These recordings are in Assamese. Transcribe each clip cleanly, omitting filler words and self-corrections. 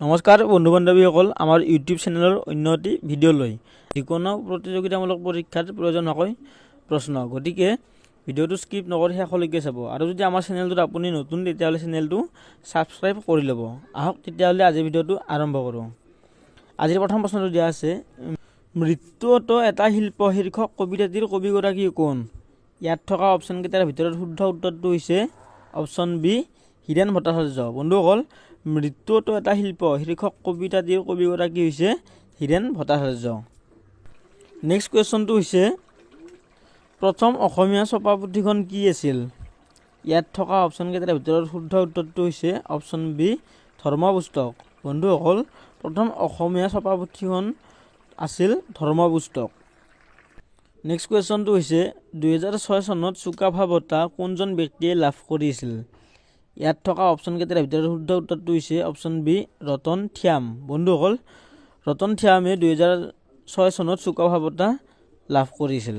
নমস্কাৰ বন্ধু বান্ধৱীসকল, আমাৰ ইউটিউব চেনেলৰ অন্য এটি ভিডিঅ' লৈ যিকোনো প্ৰতিযোগিতামূলক পৰীক্ষাত প্ৰয়োজন হোৱাকৈ প্ৰশ্ন, গতিকে ভিডিঅ'টো স্কিপ নকৰি শেষলৈকে চাব। আৰু যদি আমাৰ চেনেলটোত আপুনি নতুন তেতিয়াহ'লে চেনেলটো ছাবস্ক্ৰাইব কৰি ল'ব। আহক তেতিয়াহ'লে আজিৰ ভিডিঅ'টো আৰম্ভ কৰোঁ। আজিৰ প্ৰথম প্ৰশ্নটো দিয়া আছে, মৃত্যুতো এটা শিল্প শীৰ্ষক কবিতাটিৰ কবিগৰাকী কোন? ইয়াত থকা অপশ্যনকেইটাৰ ভিতৰত শুদ্ধ উত্তৰটো হৈছে অপশ্যন বি, হীৰেণ ভট্টাচাৰ্য। বন্ধুসকল, মৃত্যুতো এটা শিল্প শীৰ্ষক কবিতাটিৰ কবিগৰাকী হৈছে হীৰেণ ভট্টাচাৰ্য। নেক্সট কুৱেশ্যনটো হৈছে, প্ৰথম অসমীয়া ছপা পুথিখন কি আছিল? ইয়াত থকা অপশ্যনকেইটাৰ ভিতৰত শুদ্ধ উত্তৰটো হৈছে অপশ্যন বি, ধৰ্ম পুস্তক। বন্ধুসকল, প্ৰথম অসমীয়া ছপা পুথিখন আছিল ধৰ্ম পুস্তক। নেক্সট কুৱেশ্যনটো হৈছে, 2006 চনত চুকাফা বঁটা কোনজন ব্যক্তিয়ে লাভ কৰিছিল? ইয়াত থকা অপশ্যনকেইটাৰ ভিতৰত শুদ্ধ উত্তৰটো হৈছে অপশ্যন বি, ৰতন থিয়াম। বন্ধুসকল, ৰতন থিয়ামে 2006 চনত চুকাফা বঁটা লাভ কৰিছিল।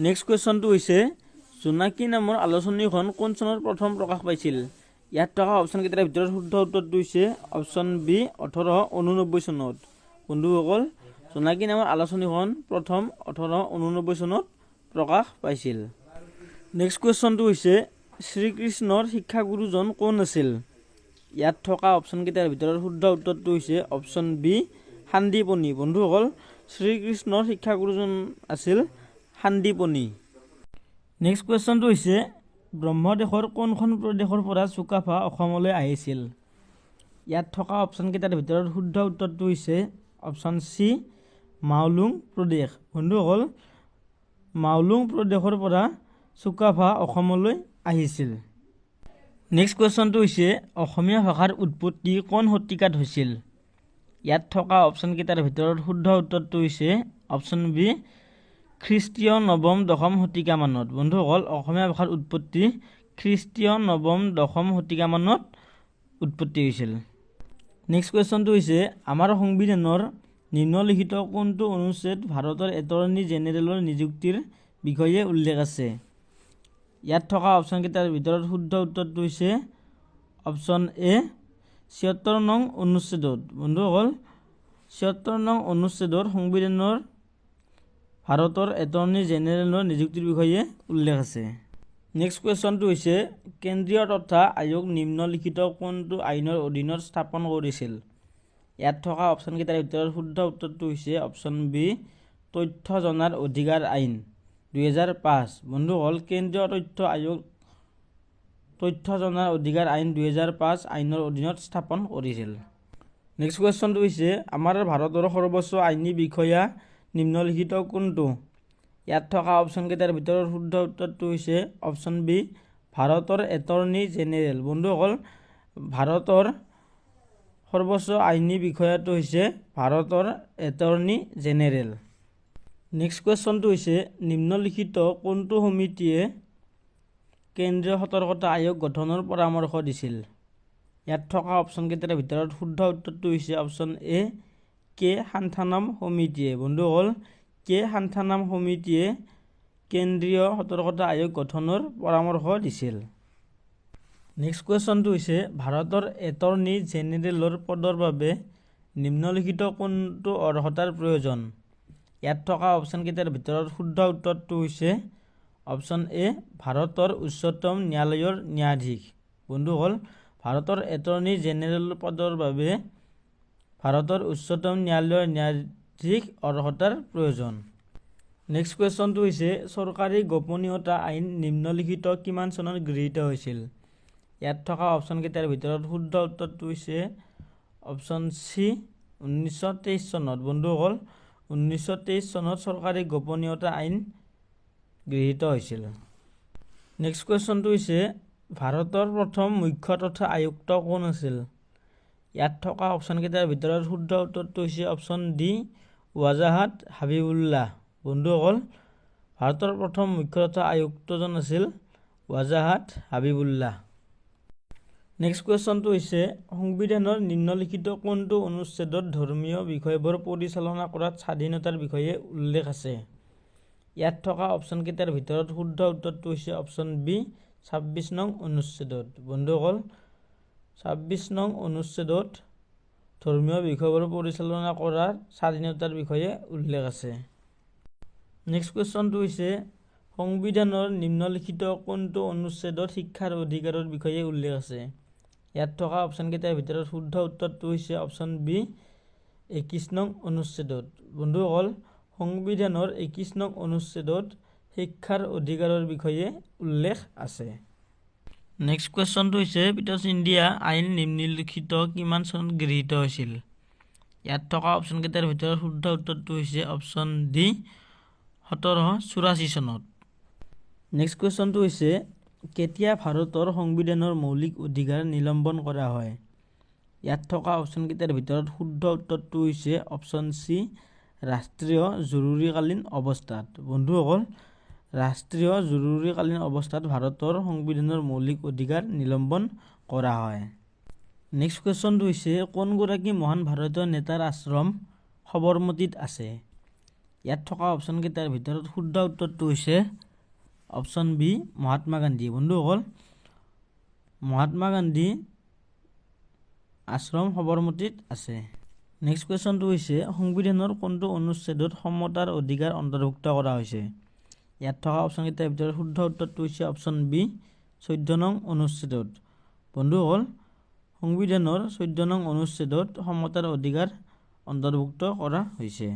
নেক্সট কুৱেশ্যনটো হৈছে, জোনাকী নামৰ আলোচনীখন কোন চনত প্ৰথম প্ৰকাশ পাইছিল? ইয়াত থকা অপশ্যনকেইটাৰ ভিতৰত শুদ্ধ উত্তৰটো হৈছে অপশ্যন বি, 1889 চনত। বন্ধুসকল, জোনাকী নামৰ আলোচনীখন প্ৰথম 1889 চনত প্ৰকাশ পাইছিল। নেক্সট কুৱেশ্যনটো হৈছে, শ্ৰীকৃষ্ণৰ শিক্ষাগুৰুজন কোন আছিল? ইয়াত থকা অপশ্যনকেইটাৰ ভিতৰত শুদ্ধ উত্তৰটো হৈছে অপশ্যন বি, সান্দীপনী। বন্ধুসকল, শ্ৰীকৃষ্ণৰ শিক্ষাগুৰুজন আছিল সান্দীপনী। নেক্সট কুৱেশ্যনটো হৈছে, ব্ৰহ্মদেশৰ কোনখন প্ৰদেশৰ পৰা চুকাফা অসমলৈ আহিছিল? ইয়াত থকা অপশ্যনকেইটাৰ ভিতৰত শুদ্ধ উত্তৰটো হৈছে অপশ্যন চি, মাওলুং প্ৰদেশ। বন্ধুসকল, মাওলুং প্ৰদেশৰ পৰা চুকাফা অসমলৈ আহিছিল। নেক্সট কুৱেশ্যনটো হৈছে, অসমীয়া ভাষাৰ উৎপত্তি কোন শতিকাত হৈছিল? ইয়াত থকা অপশ্যনকেইটাৰ ভিতৰত শুদ্ধ উত্তৰটো হৈছে অপশ্যন বি, খ্ৰীষ্টীয় নৱম দশম শতিকামানত। বন্ধুসকল, অসমীয়া ভাষাৰ উৎপত্তি খ্ৰীষ্টীয় নৱম দশম শতিকামানত উৎপত্তি হৈছিল। নেক্সট কুৱেশ্যনটো হৈছে, আমাৰ সংবিধানৰ নিম্নলিখিত কোনটো অনুচ্ছেদ ভাৰতৰ এটৰ্নী জেনেৰেলৰ নিযুক্তিৰ বিষয়ে উল্লেখ আছে? ইয়াত থকা অপশ্যনকেইটাৰ ভিতৰত শুদ্ধ উত্তৰটো হৈছে অপশ্যন এ, ৭৬ নং অনুচ্ছেদত। বন্ধুসকল, ৭৬ নং অনুচ্ছেদৰ সংবিধানৰ ভাৰতৰ এটৰ্নী জেনেৰেলৰ নিযুক্তিৰ বিষয়ে উল্লেখ আছে। নেক্সট কুৱেশ্যনটো হৈছে, কেন্দ্ৰীয় তথ্য আয়োগ নিম্নলিখিত কোনটো আইনৰ অধীনত স্থাপন কৰিছিল? ইয়াত থকা অপশ্যনকেইটাৰ ভিতৰত শুদ্ধ উত্তৰটো হৈছে অপশ্যন বি, তথ্য জনাৰ অধিকাৰ আইন 2005। বন্ধুসকল, কেন্দ্ৰীয় তথ্য আয়োগ তথ্য জনাৰ অধিকাৰ আইন 2005 আইনৰ অধীনত স্থাপন কৰিছিল। নেক্সট কুৱেশ্যনটো হৈছে, আমাৰ ভাৰতৰ সৰ্বোচ্চ আইনী বিষয়া নিম্নলিখিত কোনটো? ইয়াত থকা অপশ্যনকেইটাৰ ভিতৰত শুদ্ধ উত্তৰটো হৈছে অপশ্যন বি, ভাৰতৰ এটৰ্নী জেনেৰেল। বন্ধুসকল, ভাৰতৰ সৰ্বোচ্চ আইনী বিষয়াটো হৈছে ভাৰতৰ এটৰ্নী জেনেৰেল। নেক্সট কুৱেশ্যনটো হৈছে, নিম্নলিখিত কোনটো সমিতিয়ে কেন্দ্ৰীয় সতৰ্কতা আয়োগ গঠনৰ পৰামৰ্শ দিছিল? ইয়াত থকা অপশ্যনকেইটাৰ ভিতৰত শুদ্ধ উত্তৰটো হৈছে অপশ্যন এ, কে সান্থানাম সমিতিয়ে। বন্ধুসকল, কে সান্থানাম সমিতিয়ে কেন্দ্ৰীয় সতৰ্কতা আয়োগ গঠনৰ পৰামৰ্শ দিছিল। নেক্সট কুৱেশ্যনটো হৈছে, ভাৰতৰ এটৰ্নী জেনেৰেলৰ পদৰ বাবে নিম্নলিখিত কোনটো অৰ্হতাৰ প্ৰয়োজন? ইয়াত থকা অপশ্যনকেইটাৰ ভিতৰত শুদ্ধ উত্তৰটো হৈছে অপশ্যন এ, ভাৰতৰ উচ্চতম ন্যায়ালয়ৰ ন্যায়াধীশ। বন্ধুসকল, ভাৰতৰ এটৰ্নী জেনেৰেল পদৰ বাবে ভাৰতৰ উচ্চতম ন্যায়ালয়ৰ ন্যায়াধীশ অৰ্হতাৰ প্ৰয়োজন। নেক্সট কুৱেশ্যনটো হৈছে, চৰকাৰী গোপনীয়তা আইন নিম্নলিখিত কিমান চনত গৃহীত হৈছিল? ইয়াত থকা অপশ্যনকেইটাৰ ভিতৰত শুদ্ধ উত্তৰটো হৈছে অপশ্যন চি, 1923 চনত। বন্ধুসকল, 1923 চনত চৰকাৰী গোপনীয়তা আইন গৃহীত হৈছিল। নেক্সট কুৱেশ্যনটো হৈছে, ভাৰতৰ প্ৰথম মুখ্য তথ্য আয়ুক্ত কোন আছিল? ইয়াত থকা অপশ্যনকেইটাৰ ভিতৰত শুদ্ধ উত্তৰটো হৈছে অপশ্যন ডি, ৱাজাহাট হাবিবুল্লাহ। বন্ধুসকল, ভাৰতৰ প্ৰথম মুখ্য তথ্য আয়ুক্তজন আছিল ৱাজাহাট হাবিবুল্লাহ। নেক্সট কুৱেশ্যনটো হৈছে, সংবিধানৰ নিম্নলিখিত কোনটো অনুচ্ছেদত ধৰ্মীয় বিষয়বোৰ পৰিচালনা কৰাত স্বাধীনতাৰ বিষয়ে উল্লেখ আছে? ইয়াত থকা অপশ্যনকেইটাৰ ভিতৰত শুদ্ধ উত্তৰটো হৈছে অপশ্যন বি, 26 নং অনুচ্ছেদত। বন্ধুসকল, 26 নং অনুচ্ছেদত ধৰ্মীয় বিষয়বোৰ পৰিচালনা কৰাৰ স্বাধীনতাৰ বিষয়ে উল্লেখ আছে। নেক্সট কুৱেশ্যনটো হৈছে সংবিধানৰ নিম্নলিখিত কোনটো অনুচ্ছেদত শিক্ষাৰ অধিকাৰৰ বিষয়ে উল্লেখ আছে? ইয়াত থকা অপশ্যনকেইটাৰ ভিতৰত শুদ্ধ উত্তৰটো হৈছে অপশ্যন বি 21 নং অনুচ্ছেদত। বন্ধুসকল, সংবিধানৰ 21 নং অনুচ্ছেদত শিক্ষাৰ অধিকাৰৰ বিষয়ে উল্লেখ আছে। নেক্সট কুৱেশ্যনটো হৈছে ব্ৰিটিছ ইণ্ডিয়া আইন নিম্নলিখিত কিমান চনত গৃহীত হৈছিল? ইয়াত থকা অপশ্যনকেইটাৰ ভিতৰত শুদ্ধ উত্তৰটো হৈছে অপশ্যন ডি 1784 চনত। নেক্সট কুৱেশ্যনটো হৈছে কেতিয়া ভাৰতৰ সংবিধানৰ মৌলিক অধিকাৰ নিলম্বন কৰা হয়? ইয়াত থকা অপশ্যনকেইটাৰ ভিতৰত শুদ্ধ উত্তৰটো হৈছে অপশ্যন চি ৰাষ্ট্ৰীয় জৰুৰীকালীন অৱস্থাত। বন্ধুসকল, ৰাষ্ট্ৰীয় জৰুৰীকালীন অৱস্থাত ভাৰতৰ সংবিধানৰ মৌলিক অধিকাৰ নিলম্বন কৰা হয়। নেক্সট কুৱেশ্যনটো হৈছে কোনগৰাকী মহান ভাৰতীয় নেতাৰ আশ্ৰম সবৰমতীত আছে? ইয়াত থকা অপশ্যনকেইটাৰ ভিতৰত শুদ্ধ উত্তৰটো হৈছে অপশ্যন বি মহাত্মা গান্ধী। বন্ধুসকল, মহাত্মা গান্ধী আশ্ৰম সবৰমতীত আছে। নেক্সট কুৱেশ্যনটো হৈছে সংবিধানৰ কোনটো অনুচ্ছেদত সমতাৰ অধিকাৰ অন্তৰ্ভুক্ত কৰা হৈছে? ইয়াত থকা অপশ্যনকেইটাৰ ভিতৰত শুদ্ধ উত্তৰটো হৈছে অপশ্যন বি 14 নং অনুচ্ছেদত। বন্ধুসকল, সংবিধানৰ 14 নং অনুচ্ছেদত সমতাৰ অধিকাৰ অন্তৰ্ভুক্ত কৰা হৈছে।